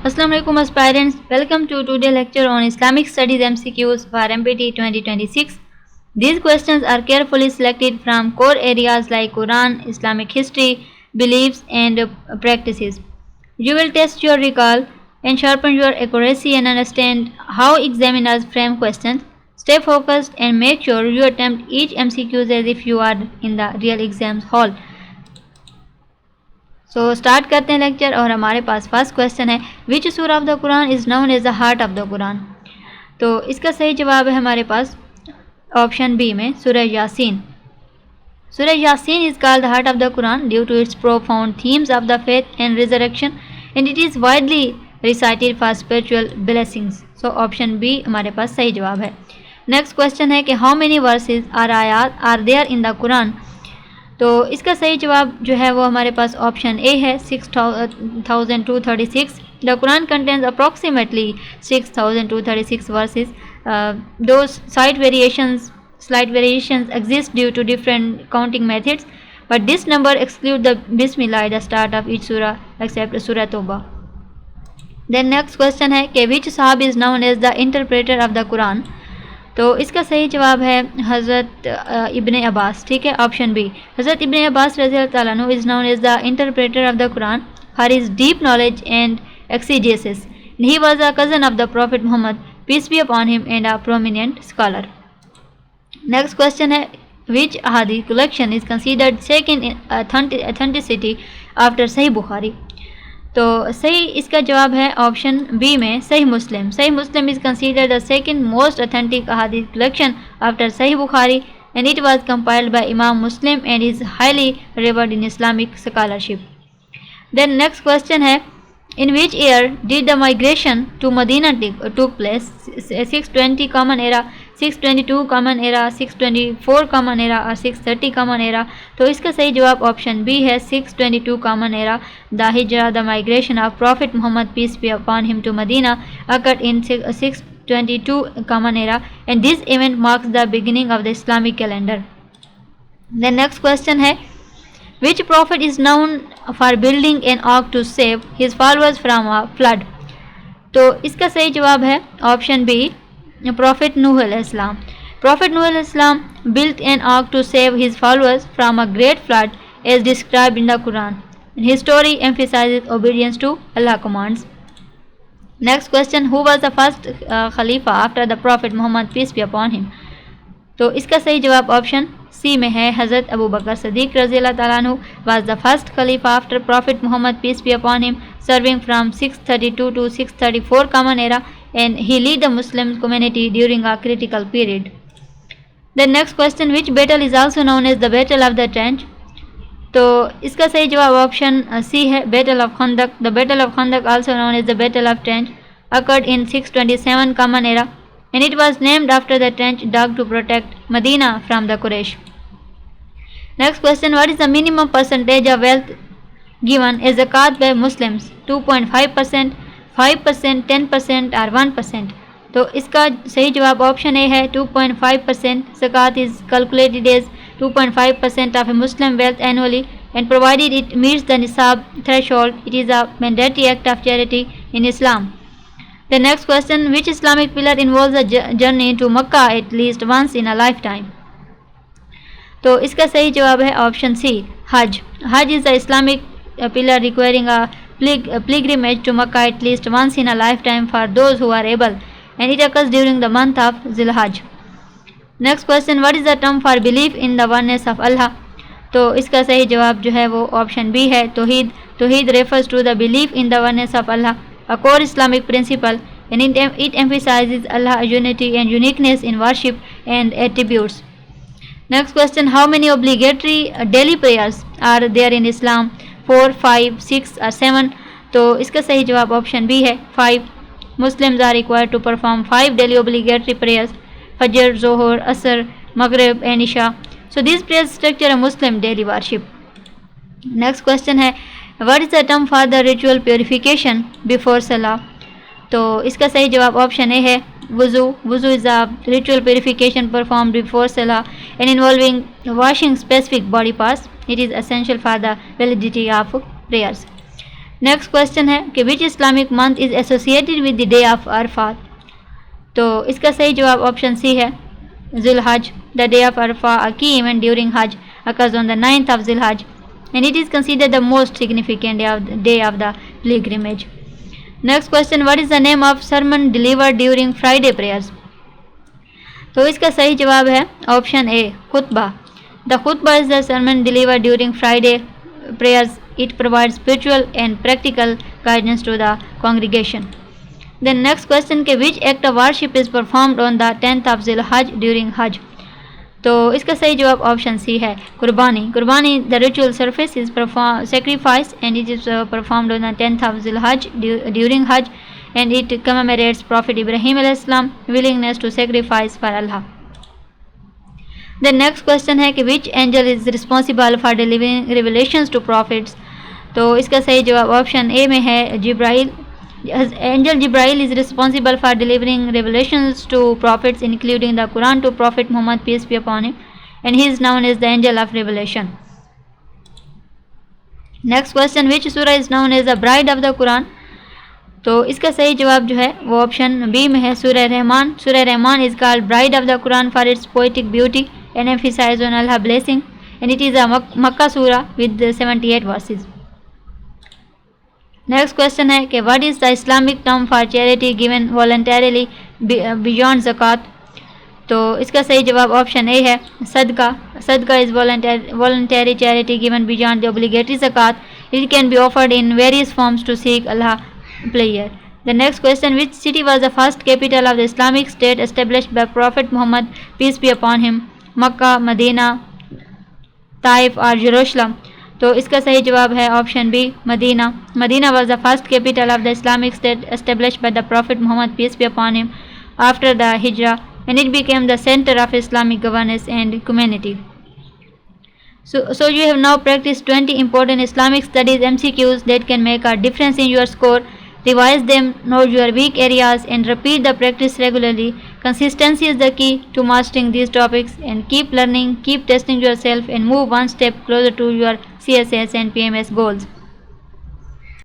Assalamu alaikum aspirants, welcome to today lecture on Islamic Studies MCQs for MPT 2026. These questions are carefully selected from core areas like Quran, Islamic history, beliefs and practices. You will test your recall and sharpen your accuracy and understand how examiners frame questions. Stay focused and make sure you attempt each MCQs as if you are in the real exams hall. So start करते हैं lecture. और हमारे पास first question है, which surah of the Quran is known as the heart of the Quran. तो इसका सही जवाब है हमारे पास ऑप्शन बी में surah Yasin. Surah Yasin is called the heart of the Quran due to its profound themes of the faith and resurrection and it is widely recited for spiritual blessings. So option B हमारे पास सही जवाब है। Next question है कि how many verses are आयात are there in the Quran. तो इसका सही जवाब जो है वो हमारे पास ऑप्शन ए है 6236। The Quran contains approximately 6236 versus. दो slight variations exist due to different counting methods, but this number excludes the Bismillah at the start of each surah except Surah Tawbah. Then next question है कि which Sahab is known as the interpreter of the Quran। तो इसका सही जवाब है हज़रत इब्ने अब्बास। ठीक है, ऑप्शन बी। हज़रत इब्ने अब्बास रज़ियल्लाहु ताला अन्हु is known as the interpreter of the Quran for his deep knowledge and exegesis. He was a cousin of the prophet Muhammad peace be upon him and a prominent scholar. Next question है, which अहादीथ collection is considered second in authenticity after Sahih Bukhari. तो सही इसका जवाब है option B में Sahih Muslim. Sahih Muslim is considered the second most authentic अहादीथ collection after Sahih Bukhari and it was compiled by Imam Muslim and is highly revered in Islamic scholarship. Then next question है, in which year did the migration to Medina took place. 620 common era, 622 common era, 624 common era और 630 common era. तो इसका सही जवाब option B है 622 common era. The Hijra the migration of prophet Muhammad peace be upon him to Medina occurred in 622 common era and this event marks the beginning of the Islamic calendar. The next question है, which prophet is known for building an ark to save his followers from a flood। तो इसका सही जवाब है option B Prophet Nuh al-Islam. Prophet Nuh al-Islam built an ark to save his followers from a great flood as described in the Quran. And his story emphasizes obedience to Allah's commands. Next question, who was the first Khalifa after the Prophet Muhammad peace be upon him। तो इसका सही जवाब option सी में है हज़रत अबू बकर सदीक रज़ियल्लाहु ताला अन्हु was the first Khalifa after Prophet Muhammad peace be upon him, serving from 632 to 634 common era and he led the Muslim community during a critical period. The next question, which battle is also known as the Battle of the Trench। तो इसका सही जवाब option C है Battle of Khandaq। The Battle of Khandaq, also known as the Battle of Trench, occurred in 627 common era and it was named after the trench dug to protect Medina from the Quraysh. Next question, what is the minimum percentage of wealth given as zakat by Muslims। 2.5%, 5%, 10% और 1%। तो इसका सही जवाब option A है 2.5%। ज़कात is calculated as 2.5% of a Muslim wealth annually and provided it meets the nisab threshold, it is a mandatory act of charity in Islam. The next question, which Islamic pillar involves a journey to Makkah at least once in a lifetime। तो इसका सही जवाब है option C हज। हज is the Islamic pillar requiring a pilgrimage to Makkah at least once in a lifetime for those who are able and it occurs during the month of Zilhaj. Next question, what is the term for belief in the oneness of Allah। तो इसका सही जवाब जो है वो option B है तौहीद। तौहीद refers to the belief in the oneness of Allah, a core Islamic principle and it emphasizes Allah's unity and uniqueness in worship and attributes. Next question, how many obligatory daily prayers are there in Islam। 4, 5, 6 और 7। तो इसका सही जवाब option B है 5। Muslims are required to perform 5 daily obligatory prayers, Fajr, Zohar, Asr, Maghrib and Isha. So these prayers structure a Muslim daily worship. Next question है, what is the term for the ritual purification before Salah। तो इसका सही जवाब option A है वुज़ू। वुज़ू is a ritual purification performed before Salah and involving washing specific body parts. It is essential for the validity of prayers. Next question है कि which Islamic month is associated with the day of Arafat. तो इसका सही जवाब option C है Dhul Hijjah. The day of Arafah, a key event during Hajj, occurs on the 9th of Zulhaj, and it is considered the most significant day of the pilgrimage. Next question, what is the name of sermon delivered during Friday prayers? तो इसका सही जवाब है option A खुतबा। The खुतबा is the sermon delivered during Friday prayers. It provides spiritual and practical guidance to the congregation. Then next question के which act of worship is performed on the 10th of Zulhaj during Hajj? तो इसका सही जवाब option C है कुर्बानी। कुर्बानी the ritual service is sacrifice and it is performed on the 10th of Zulhaj during Hajj, and it commemorates Prophet Ibrahim alayhi salam willingness to sacrifice for Allah. The next question है कि which angel is responsible for delivering revelations to prophets? तो इसका सही जवाब option A में है जिब्राइल। Angel Jibrail is responsible for delivering revelations to prophets, including the Quran, to Prophet Muhammad, peace be upon him, and he is known as the angel of revelation. Next question, which surah is known as the bride of the Quran? तो इसका सही जवाब जो है वो option B में है सूरह रहमान। सूरह Rahman is called bride of the Quran for its poetic beauty and emphasize on Allah blessing, and it is a Makkah surah with 78 verses. Next question है कि what is the Islamic term for charity given voluntarily beyond ज़कात? तो इसका सही जवाब option A है सदका। सदका is voluntary charity given beyond the obligatory ज़कात। It can be offered in various forms to seek Allah pleasure. The next question, which city was the first capital of the Islamic state established by prophet Muhammad, peace be upon him? Mecca, Medina, Taif और Jerusalem? तो इसका सही जवाब है option B Medina. Medina was the first capital of the Islamic state established by the Prophet Muhammad, peace be upon him, after the Hijrah, and it became the center of Islamic governance and community. So you have now practiced 20 important Islamic studies MCQs that can make a difference in your score. Revise them, know your weak areas, and repeat the practice regularly. Consistency is the key to mastering these topics, and keep learning, keep testing yourself, and move one step closer to your CSS and PMS goals.